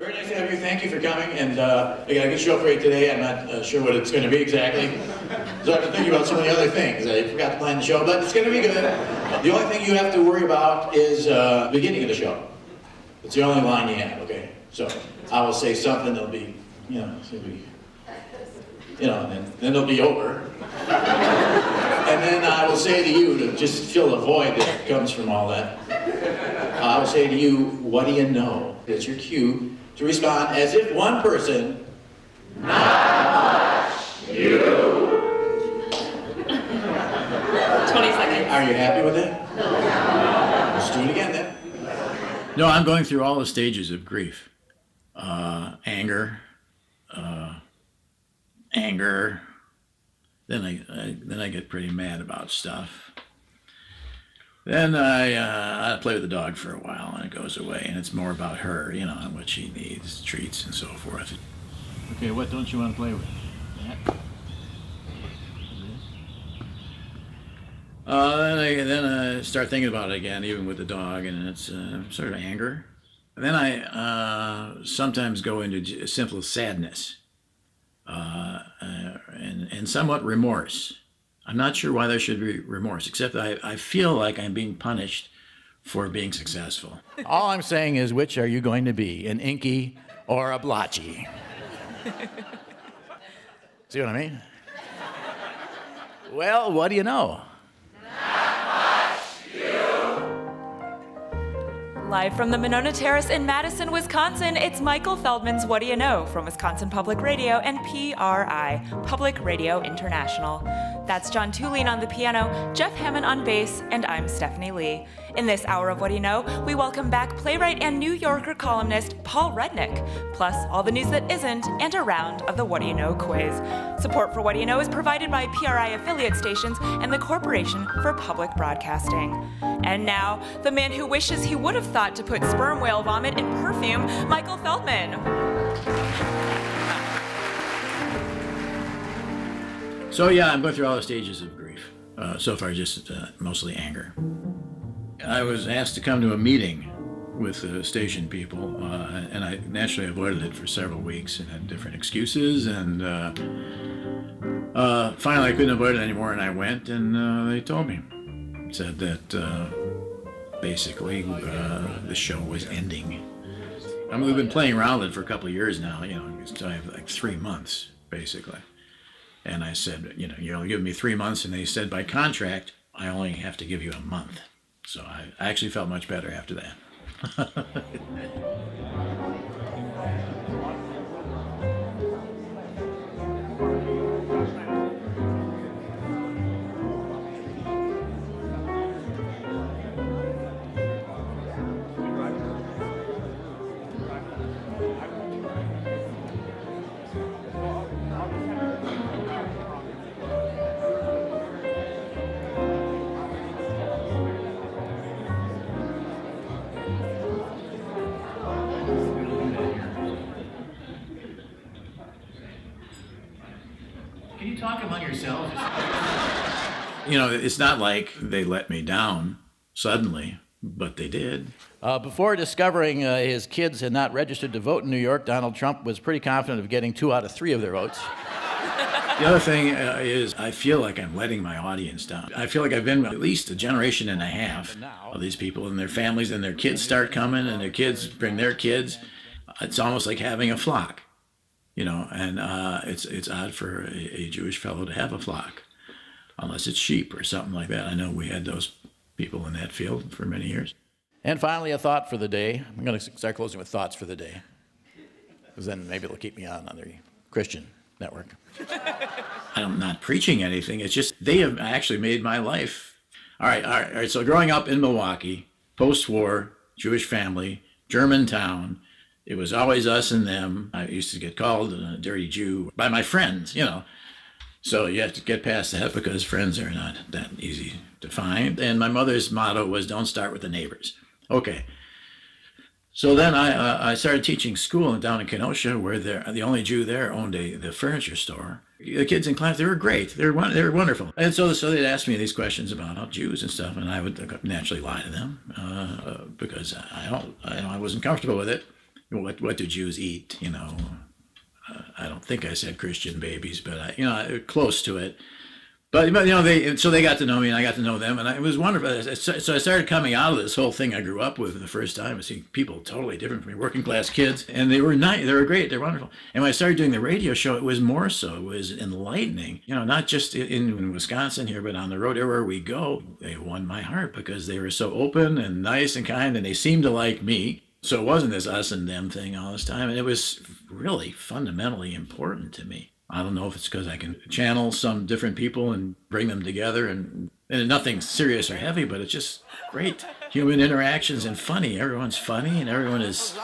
Very nice to have you. Thank you for coming. And I got a good show for you today. I'm not sure what it's going to be exactly. So I've been thinking about so many other things. I forgot to plan the show, but it's going to be good. The only thing you have to worry about is the beginning of the show. It's the only line you have, okay? So I will say something that'll be, it's going to be, and then it'll be over. And then I will say to you to just fill the void that comes from all that. I will say to you, what do you know? It's your cue to respond as if one person, not much, you. 20 seconds. Are you happy with that? No. Let's do it again then. No, I'm going through all the stages of grief. Anger, then I get pretty mad about stuff. Then I play with the dog for a while, and it goes away, and it's more about her, and what she needs, treats, and so forth. Okay, what don't you want to play with? That? Then I start thinking about it again, even with the dog, and it's sort of anger. And then I sometimes go into simple sadness and somewhat remorse. I'm not sure why there should be remorse, except I feel like I'm being punished for being successful. All I'm saying is, which are you going to be, an Inky or a blotchy? See what I mean? Well, what do you know? Live from the Monona Terrace in Madison, Wisconsin, it's Michael Feldman's What Do You Know from Wisconsin Public Radio and PRI, Public Radio International. That's John Tulane on the piano, Jeff Hammond on bass, and I'm Stephanie Lee. In this hour of What Do You Know, we welcome back playwright and New Yorker columnist Paul Rudnick, plus all the news that isn't and a round of the What Do You Know quiz. Support for What Do You Know is provided by PRI affiliate stations and the Corporation for Public Broadcasting. And now, the man who wishes he would have thought to put sperm whale vomit in perfume, Michael Feldman. So I'm going through all the stages of grief. So far, just mostly anger. I was asked to come to a meeting with the station people, and I naturally avoided it for several weeks and had different excuses, and finally I couldn't avoid it anymore, and I went, and they told me. Said that basically the show was ending. I mean, we've been playing around it for a couple of years now, so I have like 3 months, basically. And I said, you're only giving me 3 months, and they said by contract, I only have to give you a month. So I actually felt much better after that. Can you talk among yourselves? It's not like they let me down suddenly, but they did. Before discovering his kids had not registered to vote in New York, Donald Trump was pretty confident of getting 2 out of 3 of their votes. The other thing is I feel like I'm letting my audience down. I feel like I've been at least a generation and a half of these people and their families, and their kids start coming, and their kids bring their kids. It's almost like having a flock. And it's odd for a Jewish fellow to have a flock, unless it's sheep or something like that. I know we had those people in that field for many years. And finally, a thought for the day. I'm going to start closing with thoughts for the day, because then maybe it'll keep me on the Christian network. I'm not preaching anything. It's just they have actually made my life. All right. So growing up in Milwaukee, post-war, Jewish family, German town, it was always us and them. I used to get called a dirty Jew by my friends, So you have to get past that because friends are not that easy to find. And my mother's motto was, don't start with the neighbors. Okay. So then I started teaching school down in Kenosha, where the only Jew there owned the furniture store. The kids in class, they were great. They were wonderful. And so they'd ask me these questions about Jews and stuff, and I would naturally lie to them because I wasn't comfortable with it. what do Jews eat? I don't think I said Christian babies, but close to it. But they got to know me and I got to know them, and it was wonderful. So I started coming out of this whole thing I grew up with the first time, seeing people totally different from me, working class kids, and they were nice, they were great, they're wonderful. And when I started doing the radio show, it was more so, it was enlightening. Not just in Wisconsin here, but on the road everywhere we go, they won my heart because they were so open and nice and kind, and they seemed to like me. So it wasn't this us and them thing all this time, and it was really fundamentally important to me. I don't know if it's because I can channel some different people and bring them together, and nothing serious or heavy, but it's just great human interactions and funny. Everyone's funny and everyone is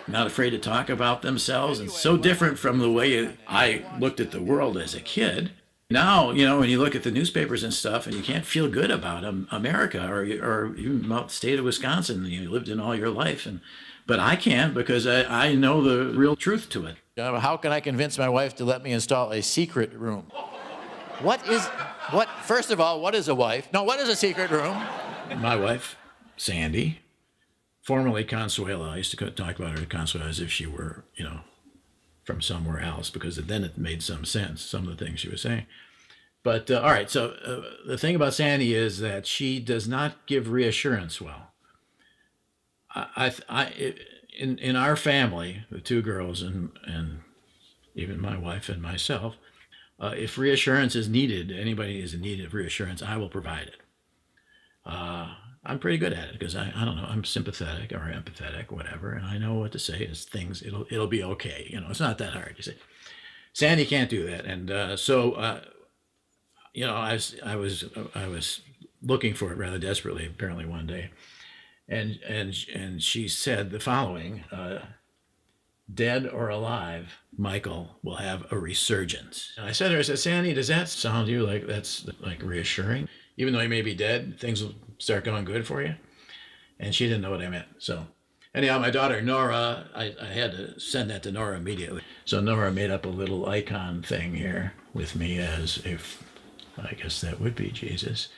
not afraid to talk about themselves, and so different from the way I looked at the world as a kid. Now, when you look at the newspapers and stuff, and you can't feel good about America or even about the state of Wisconsin, you lived in all your life, but I can because I know the real truth to it. How can I convince my wife to let me install a secret room? First of all, what is a wife? No, what is a secret room? My wife, Sandy, formerly Consuela, I used to talk about her Consuela as if she were, from somewhere else, because then it made some sense, some of the things she was saying. But, all right, so the thing about Sandy is that she does not give reassurance well. In our family, the two girls and even my wife and myself, if reassurance is needed, anybody is in need of reassurance, I will provide it. I'm pretty good at it because I don't know, I'm sympathetic or empathetic, whatever, and I know what to say is things. It'll be okay. It's not that hard. You say, Sandy can't do that, and so I was looking for it rather desperately apparently one day. And she said the following, dead or alive, Michael will have a resurgence. And I said to her, Sandy, does that sound to you like that's like reassuring? Even though he may be dead, things will start going good for you? And she didn't know what I meant. So anyhow, my daughter, Nora, I had to send that to Nora immediately. So Nora made up a little icon thing here with me as if, I guess that would be Jesus,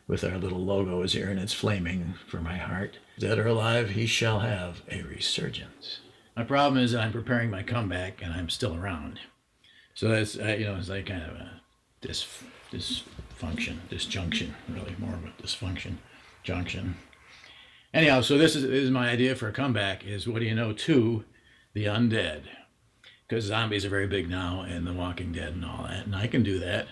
with our little logos here, and it's flaming for my heart. Dead or alive, he shall have a resurgence. My problem is that I'm preparing my comeback, and I'm still around. So that's, it's like kind of a disjunction, really more of a dysfunction, junction. Anyhow, so this is my idea for a comeback, is what do you know to the undead? Because zombies are very big now, and The Walking Dead and all that, and I can do that.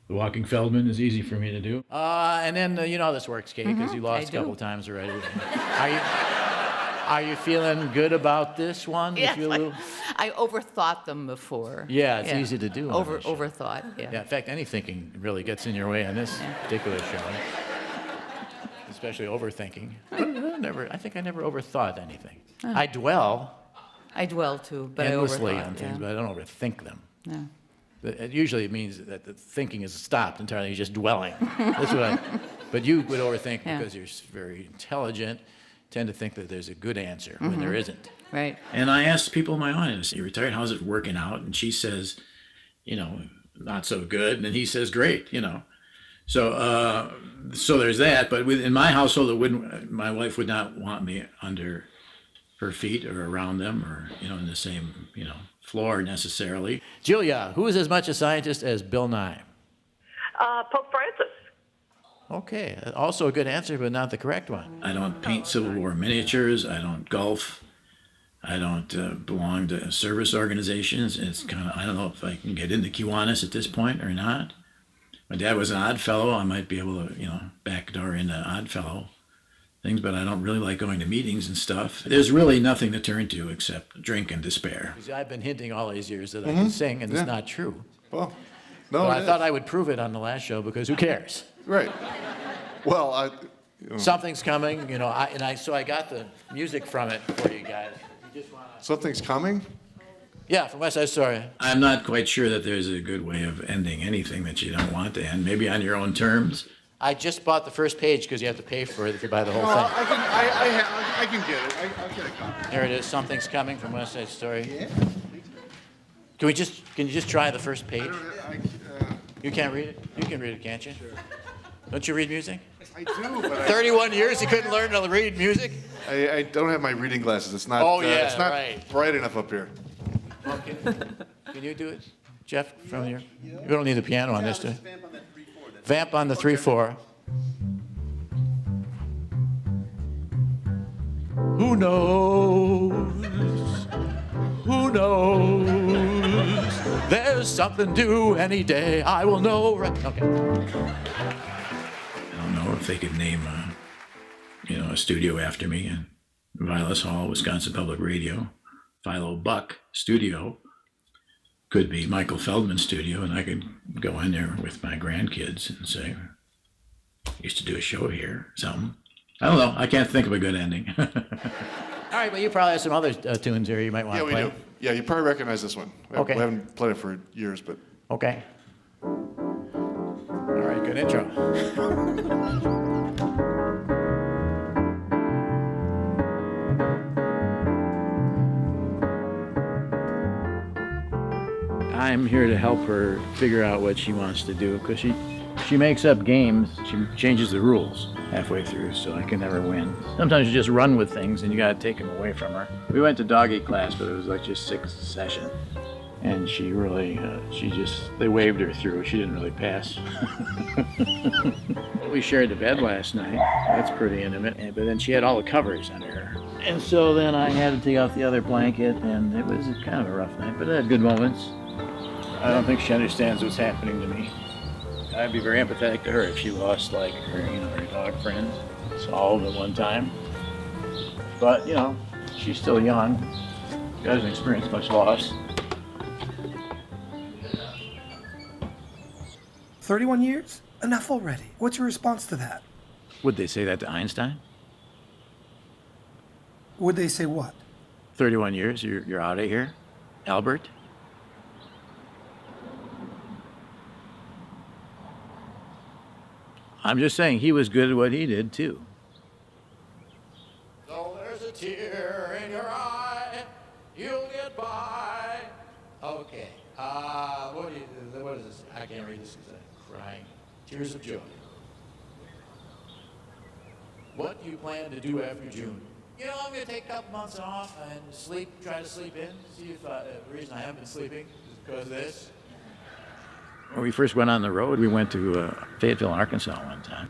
The Walking Feldman is easy for me to do. And then you know how this works, Kate, because you lost a couple times already. Are you feeling good about this one? Yeah, I overthought them before. Yeah, it's easy to do. Overthought. Yeah. In fact, any thinking really gets in your way on this particular show, especially overthinking. I think I never overthought anything. Oh. I dwell too, but endlessly I overthought on things, but I don't overthink them. No. It usually means that the thinking is stopped entirely. You're just dwelling. That's what But you would overthink because you're very intelligent. Tend to think that there's a good answer when there isn't. Right. And I asked people in my audience, "You retired? How's it working out?" And she says, not so good. And he says, great. So there's that. But in my household, my wife would not want me under her feet or around them or in the same floor necessarily. Julia, who is as much a scientist as Bill Nye? Pope Francis. Okay, also a good answer, but not the correct one. I don't paint Civil War miniatures. I don't golf. I don't belong to service organizations. It's kind of, I don't know if I can get into Kiwanis at this point or not. My dad was an Odd Fellow. I might be able to, backdoor into Odd Fellow things, but I don't really like going to meetings and stuff. There's really nothing to turn to except drink and despair. I've been hinting all these years that I can sing, and it's not true. Well, no, but I thought I would prove it on the last show because who cares? Right. Well, Something's coming, so I got the music from it for you guys. You just wanna... Something's coming? Yeah, from West Side Story. I'm not quite sure that there's a good way of ending anything that you don't want to end, maybe on your own terms. I just bought the first page because you have to pay for it if you buy the whole thing. I can get it. I'll get a copy. Here it is. Something's coming from West Side Story. Yeah. Can you just try the first page? You can't read it? You can read it, can't you? Sure. Don't you read music? I do, but 31 years you couldn't learn to read music? I don't have my reading glasses. It's not. Oh, yeah, it's not right. bright enough up here. Okay. Can you do it, Jeff, from here? You don't need the piano on this, do you? Vamp on the 3/4. Who knows? Who knows? There's something due any day. I will know. Right. Okay. I don't know if they could name a studio after me in Vilas Hall, Wisconsin Public Radio. Philo Buck Studio could be Michael Feldman Studio, and I could go in there with my grandkids and say, used to do a show here, something. I don't know. I can't think of a good ending. All right, well, you probably have some other tunes here you might want to play. Yeah, we do. Yeah, you probably recognize this one. Okay. We haven't played it for years, but. Okay. All right, good intro. I'm here to help her figure out what she wants to do, because she makes up games. She changes the rules halfway through, so I can never win. Sometimes you just run with things and you gotta take them away from her. We went to doggy class, but it was like just 6 sessions. And she really, they waved her through. She didn't really pass. We shared the bed last night. That's pretty intimate. But then she had all the covers under her. And so then I had to take off the other blanket, and it was kind of a rough night, but it had good moments. I don't think she understands what's happening to me. I'd be very empathetic to her if she lost like her dog friends. It's all at one time. But she's still young. She hasn't experienced much loss. 31 years? Enough already. What's your response to that? Would they say that to Einstein? Would they say what? 31 years, you're out of here, Albert? I'm just saying he was good at what he did too. So there's a tear in your eye, you'll get by. Okay. What is this? I can't read this because I'm crying. Tears of joy. What do you plan to do after June? I'm going to take a couple months off and try to sleep in. See if the reason I haven't been sleeping is because of this. When we first went on the road, we went to Fayetteville, Arkansas one time.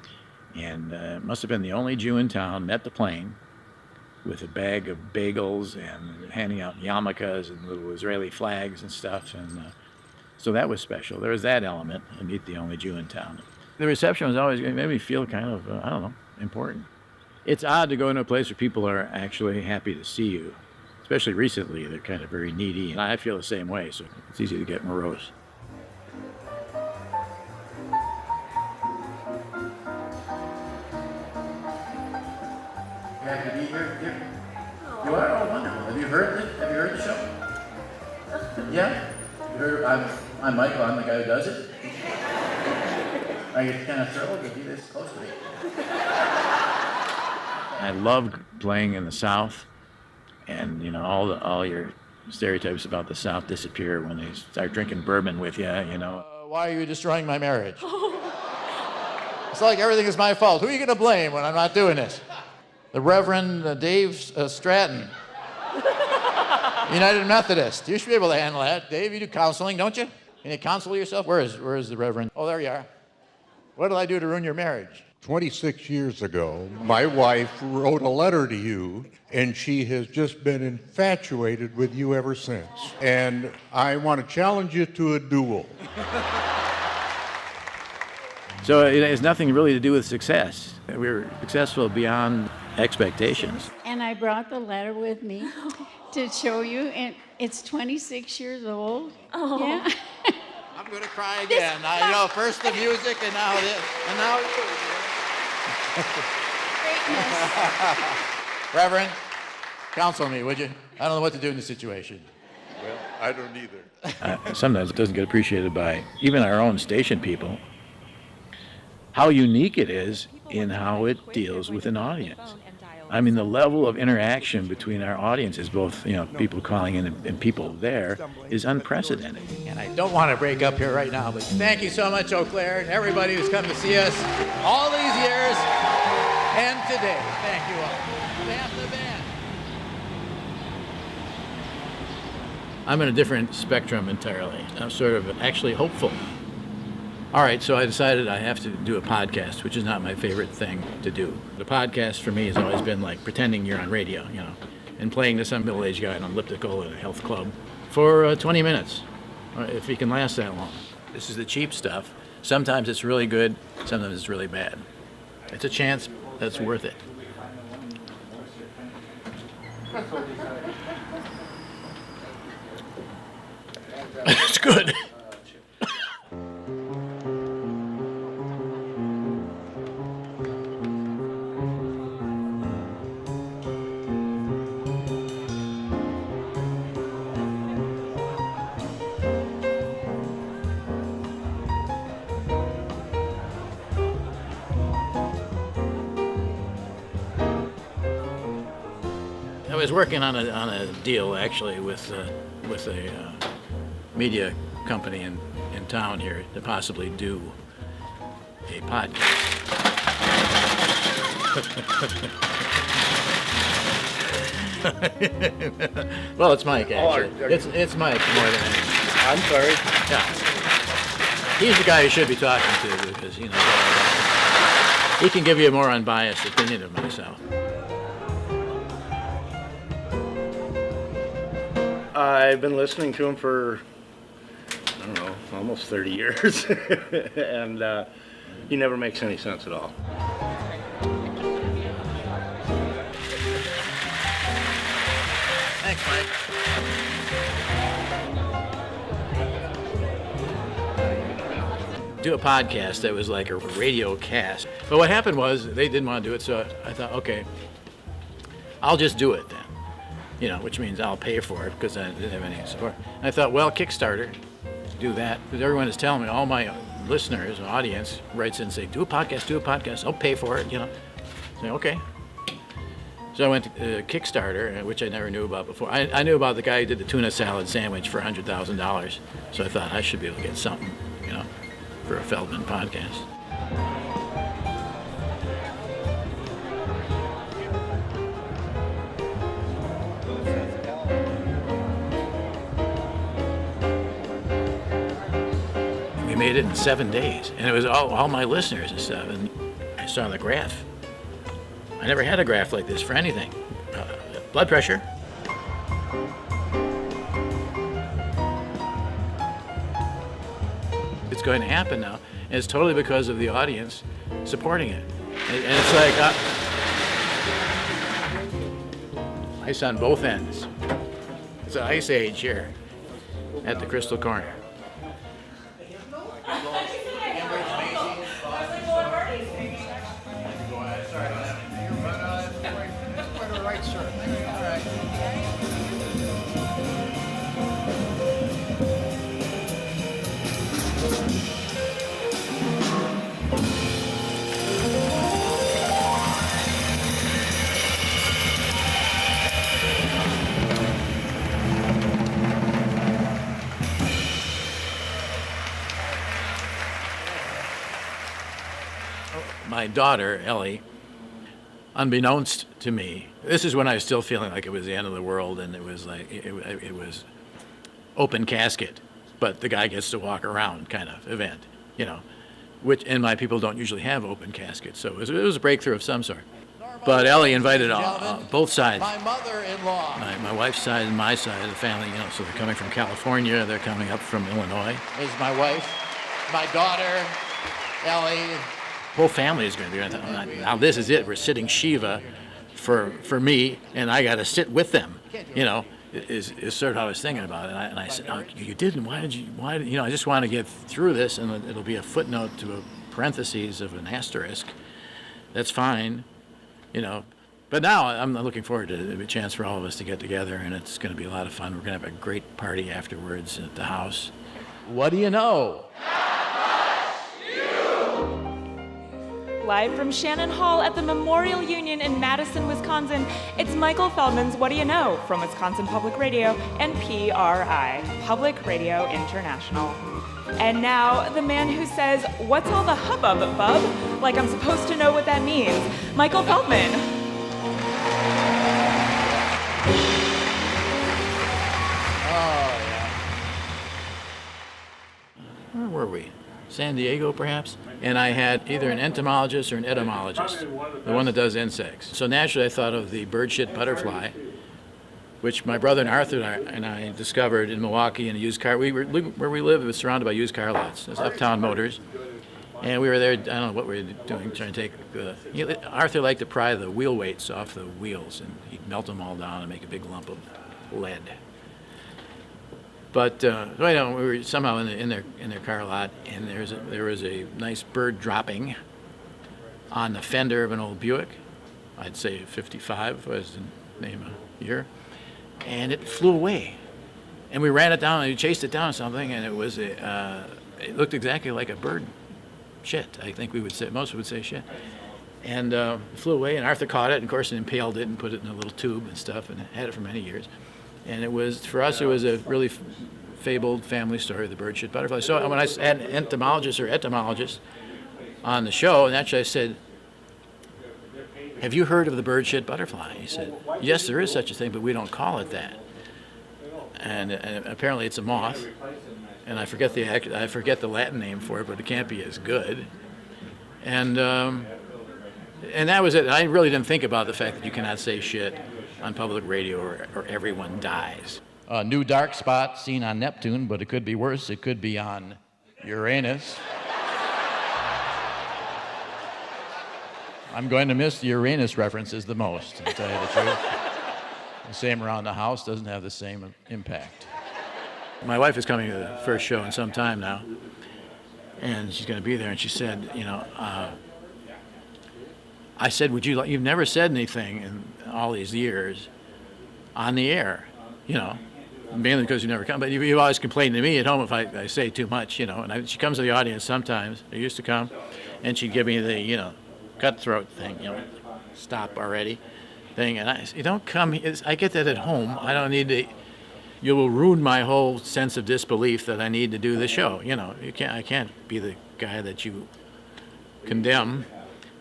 And it must have been the only Jew in town, met the plane with a bag of bagels and handing out yarmulkes and little Israeli flags and stuff. And so that was special. There was that element, to meet the only Jew in town. The reception was always, it made me feel kind of, important. It's odd to go into a place where people are actually happy to see you. Especially recently, they're kind of very needy. And I feel the same way, so it's easy to get morose. Happy to be here. You are? Oh, wonderful. Have you heard the show? Yeah? You heard, I'm Michael. I'm the guy who does it. I get kind of thrilled to be this close to me. I love playing in the South, and all your stereotypes about the South disappear when they start drinking bourbon with you. Why are you destroying my marriage? It's like everything is my fault. Who are you going to blame when I'm not doing this? The Reverend Dave Stratton, United Methodist. You should be able to handle that. Dave, you do counseling, don't you? Can you counsel yourself? Where is the Reverend? Oh, there you are. What did I do to ruin your marriage? 26 years ago, my wife wrote a letter to you, and she has just been infatuated with you ever since. And I want to challenge you to a duel. So it has nothing really to do with success. We were successful beyond expectations. And I brought the letter with me to show you, and it's 26 years old. Oh. Yeah. I'm going to cry again. First the music, and now this, and now you. Reverend, counsel me, would you? I don't know what to do in this situation. Well, I don't either. Sometimes it doesn't get appreciated by even our own station people, how unique it is in how it deals with an audience. I mean, the level of interaction between our audiences, both, people calling in and people there, is unprecedented. And I don't want to break up here right now, but thank you so much, Eau Claire, and everybody who's come to see us all these years and today. Thank you all. On behalf of the band. I'm in a different spectrum entirely. I'm sort of actually hopeful. All right, so I decided I have to do a podcast, which is not my favorite thing to do. The podcast for me has always been like pretending you're on radio, and playing to some middle-aged guy on elliptical at a health club for 20 minutes, if he can last that long. This is the cheap stuff. Sometimes it's really good, sometimes it's really bad. It's a chance that's worth it. It's good. I was working on a deal actually with a media company in town here to possibly do a podcast. Well, it's Mike actually. It's Mike more than anything. I'm sorry. Yeah. He's the guy you should be talking to because he can give you a more unbiased opinion of myself. I've been listening to him for, I don't know, almost 30 years, and he never makes any sense at all. Thanks, Mike. Do a podcast that was like a radio cast. But what happened was they didn't want to do it, so I thought, okay, I'll just do it then. Which means I'll pay for it because I didn't have any support. And I thought, well, Kickstarter, do that. Because everyone is telling me, all my listeners, audience, writes in and say, do a podcast, I'll pay for it, Say, okay. So I went to Kickstarter, which I never knew about before. I knew about the guy who did the tuna salad sandwich for $100,000. So I thought I should be able to get something, for a Feldman podcast. We made it in 7 days, and it was all my listeners and stuff, and I saw the graph. I never had a graph like this for anything. Blood pressure. It's going to happen now, and it's totally because of the audience supporting it. And it's like ice on both ends. It's an ice age here at the Crystal Corner. My daughter, Ellie, unbeknownst to me, this is when I was still feeling like it was the end of the world, and it was like, it was open casket, but the guy gets to walk around kind of event, and my people don't usually have open caskets, so it was a breakthrough of some sort. But Ellie invited both sides, My mother-in-law. my wife's side and my side of the family, so they're coming from California, they're coming up from Illinois. This is my wife, my daughter, Ellie. Whole family is going to be there. Now this is it. We're sitting Shiva for me, and I got to sit with them. Is sort of how I was thinking about it. And I said, oh, you didn't. Why did you? I just want to get through this, and it'll be a footnote to a parentheses of an asterisk. That's fine, But now I'm looking forward to a chance for all of us to get together, and it's going to be a lot of fun. We're going to have a great party afterwards at the house. What do you know? Live from Shannon Hall at the Memorial Union in Madison, Wisconsin, it's Michael Feldman's What Do You Know? From Wisconsin Public Radio and PRI, Public Radio International. And now, the man who says, "What's all the hubbub, bub?" Like I'm supposed to know what that means, Michael Feldman. Where were we? San Diego, perhaps? And I had either an entomologist or an etymologist, the one that does insects. So naturally I thought of the bird shit butterfly, which my brother and Arthur and I discovered in Milwaukee in a used car. Where we live, it was surrounded by used car lots. It was Uptown Motors. And we were there, I don't know what we were doing, trying to take Arthur liked to pry the wheel weights off the wheels, and he'd melt them all down and make a big lump of lead. But we were somehow in their car lot, and there was a nice bird dropping on the fender of an old Buick. I'd say 55 was the name of year, and it flew away. And we ran it down, and we chased it down or something, and it was it looked exactly like a bird shit. I think we would say, most would say shit. And it flew away, and Arthur caught it, and of course impaled it and put it in a little tube and stuff, and had it for many years. And it was, for us, it was a really fabled family story of the bird shit butterfly. So when I had an entomologist or etymologist on the show, and actually I said, "Have you heard of the bird shit butterfly?" He said, "Yes, there is such a thing, but we don't call it that." And apparently it's a moth, and I forget the Latin name for it, but it can't be as good. And that was it. I really didn't think about the fact that you cannot say shit on public radio or everyone dies. A new dark spot seen on Neptune, but it could be worse. It could be on Uranus. I'm going to miss the Uranus references the most, to tell you the truth. The same around the house doesn't have the same impact. My wife is coming to the first show in some time now, and she's going to be there, and she said, I said, you've never said anything in all these years on the air, mainly because you never come, but you've always complained to me at home if I say too much, and she comes to the audience sometimes, I used to come, and she'd give me the, cutthroat thing, stop already thing, and I say, don't come, I get that at home, I don't need to, you will ruin my whole sense of disbelief that I need to do the show, I can't be the guy that you condemn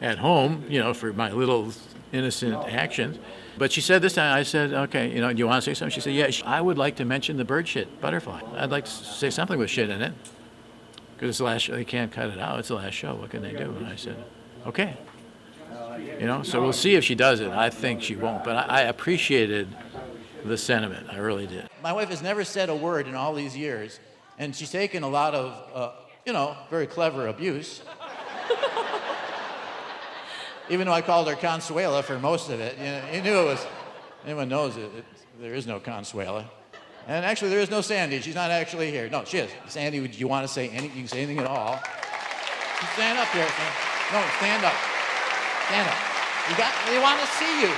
at home, for my little innocent actions. But she said this time, I said, okay, do you want to say something? She said, yeah, I would like to mention the bird shit butterfly. I'd like to say something with shit in it. Because it's the last show, they can't cut it out. It's the last show. What can they do? And I said, okay. So we'll see if she does it. I think she won't. But I appreciated the sentiment. I really did. My wife has never said a word in all these years. And she's taken a lot of, very clever abuse. Even though I called her Consuela for most of it, you knew it was, anyone knows there is no Consuela. And actually, there is no Sandy. She's not actually here. No, she is. Sandy, would you want to say anything? You can say anything at all. You stand up here. No, stand up. Stand up. They want to see you.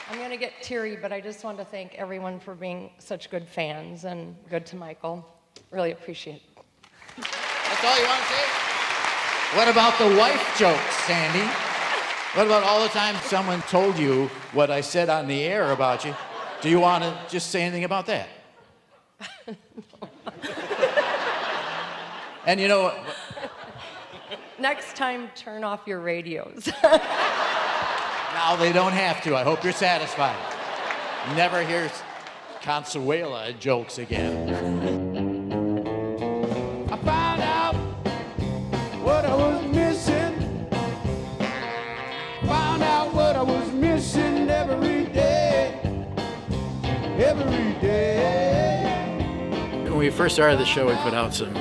I'm going to get teary, but I just want to thank everyone for being such good fans and good to Michael. Really appreciate it. That's all you want to say? What about the wife jokes, Sandy? What about all the time someone told you what I said on the air about you? Do you want to just say anything about that? And you know what? Next time, turn off your radios. Now they don't have to. I hope you're satisfied. Never hear Consuela jokes again. I found out what I was missing. Found out what I was missing every day. Every day. When we first started the show, we put out some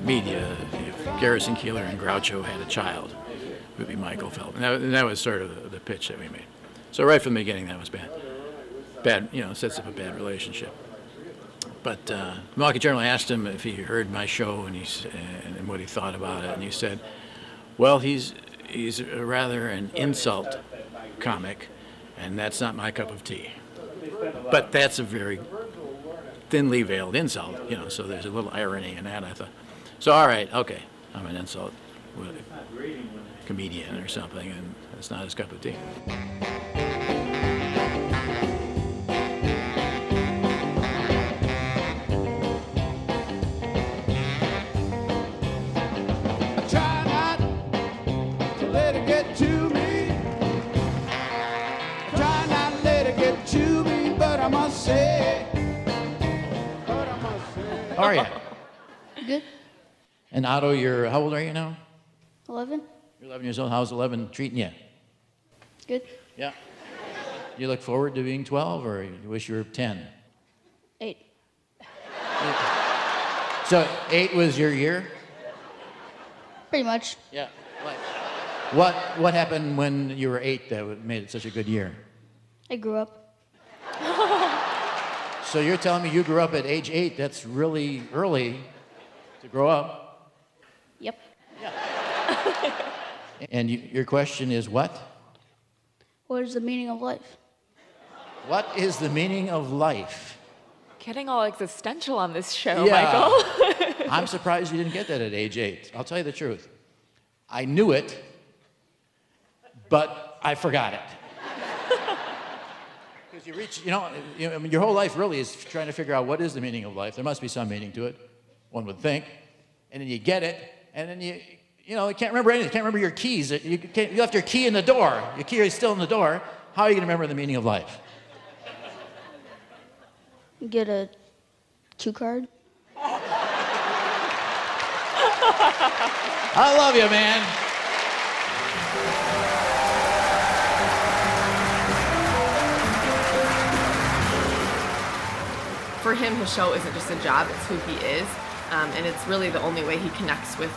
media. If Garrison Keillor and Groucho had a child, it would be Michael Feldman. And that was sort of the pitch that we made. So right from the beginning, that was bad. Bad, sets up a bad relationship. But Milwaukee Journal asked him if he heard my show and what he thought about it, and he said, well, he's rather an insult comic, and that's not my cup of tea. But that's a very thinly veiled insult, you know, so there's a little irony in that, I thought. So, all right, okay, I'm an insult comedian or something, and it's not his cup of tea. Try not to let it get to me. Try not to let it get to me, but I must say. How are you? Good. And Otto, how old are you now? 11. You're 11 years old. How's 11 treating you? Good. Yeah. You look forward to being 12, or you wish you were 10? 8. So 8 was your year? Pretty much. Yeah. What happened when you were 8 that made it such a good year? I grew up. So you're telling me you grew up at age 8? That's really early to grow up. Yep. And your question is what? What is the meaning of life? What is the meaning of life? Getting all existential on this show, Yeah. Michael. I'm surprised you didn't get that at age 8. I'll tell you the truth. I knew it, but I forgot it. Because you reach, I mean, your whole life really is trying to figure out what is the meaning of life. There must be some meaning to it, one would think. And then you get it, and then you can't remember anything. You can't remember your keys. You left your key in the door. Your key is still in the door. How are you going to remember the meaning of life? Get a cue card. I love you, man. For him, his show isn't just a job, it's who he is. And it's really the only way he connects with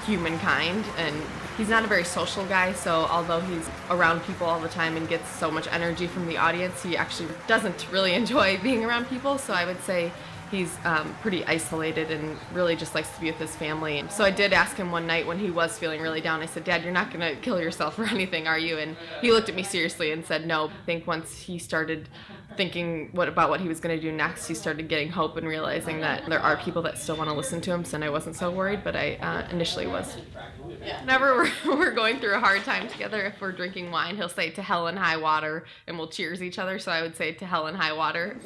humankind. And he's not a very social guy, so although he's around people all the time and gets so much energy from the audience, he actually doesn't really enjoy being around people. So I would say he's pretty isolated and really just likes to be with his family. So I did ask him one night when he was feeling really down, I said, "Dad, you're not gonna kill yourself or anything, are you?" And he looked at me seriously and said, "No." I think once he started thinking about what he was gonna do next, he started getting hope and realizing that there are people that still wanna listen to him, so I wasn't so worried, but I initially was. Whenever we're going through a hard time together, if we're drinking wine, he'll say, "To hell and high water," and we'll cheers each other, so I would say, "To hell and high water."